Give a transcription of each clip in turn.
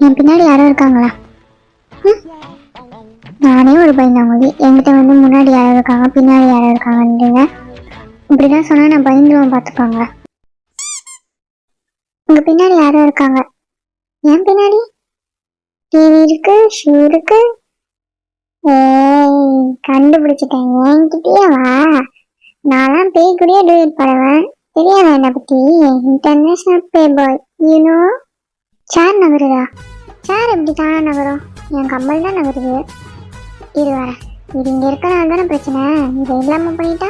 என் பின்னாடி யாரும் இருக்காங்களா? நானே ஒரு பயந்தாங்குழி, என்கிட்ட வந்து முன்னாடி யாரும் இருக்காங்க பின்னாடி யாரும் இருக்காங்கன்றீங்க. இப்படிதான் சொன்னா நான் பயந்துருவேன் பார்த்துப்பாங்க. உங்க பின்னாடி யாரும் இருக்காங்க. என் பின்னாடி டிவி இருக்கு, ஷூ இருக்கு. ஏய், கண்டுபிடிச்சிட்டேன். என்கிட்டயே வா. நான்லாம் பேய் கூடயே டூயட் பாடுவேன். தெரியாதா என்னை பத்தி? இன்டர்நேஷனல் பே பாய், யூனோ. சேர் நகருதா? சேர் எப்படி தானே நகரும்? என் கம்மல் தான் நகருது. இது வர இது இங்க இருக்கனால தானே பிரச்சனை. இதை இல்லாம பண்ணிட்டா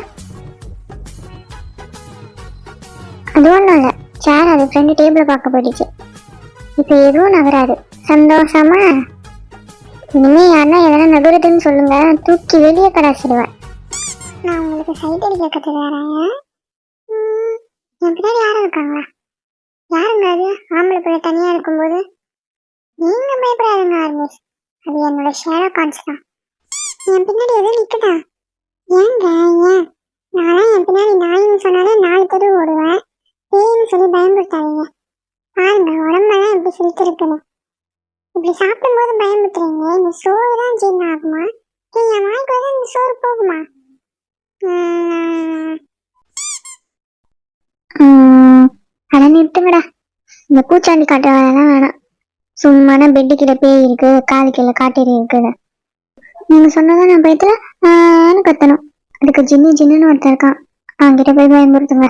அது ஒன்றும் இல்லை. சேர் அது ஃப்ரெண்டு டேபிளை பார்க்க போயிடுச்சு. இப்போ எதுவும் நகராது. சந்தோஷமா? இனிமே யாருன்னா எதனா நகருதுன்னு சொல்லுங்க, தூக்கி வெளியே கடாசிடுவேன். நான் உங்களுக்கு சைட் அடிக்க கற்றுக்கிறேன். என் பின்னாடி யாரும் இருக்காங்களா? யாருங்க அது? ஆம்பளை பிள்ளை தனியா இருக்கும்போது நீங்க பயப்படாதுங்க ஆர்மிஸ். அது என்னோட ஷேடோ கான்ஸ் தான். என் பின்னாடி எதுவும் நிக்குதா? ஏங்க ஏன்? நான்லாம் என் பின்னாடி நாயின்னு சொன்னாலே 4 தெரு ஓடுவேன். பேயின்னு சொல்லி பயன்படுத்தாதீங்க. பாருங்க உடம்பெல்லாம் எப்படி சிரித்து இருக்குன்னு. இப்படி சாப்பிடும்போது பயன்படுத்துறீங்க. இந்த சோறு தான் ஜீரணம் ஆகுமா? என் வாய்க்கு வந்து இந்த சோறு போகுமா? அட நிறுத்துங்கடா. இந்த பூச்சாண்டி காட்டுற வேலைலாம் வேணாம். சும்மான பெட்டு கிட்ட பேய் இருக்கு, காது கீழே காட்டேரி இருக்குன்னு நீங்க சொன்னதான் நான் பயத்துல கத்தணும். அதுக்கு ஜின்னு ஜின்னுன்னு ஒருத்தர் இருக்கான். அவன்கிட்ட போய் பயன்படுத்துங்க.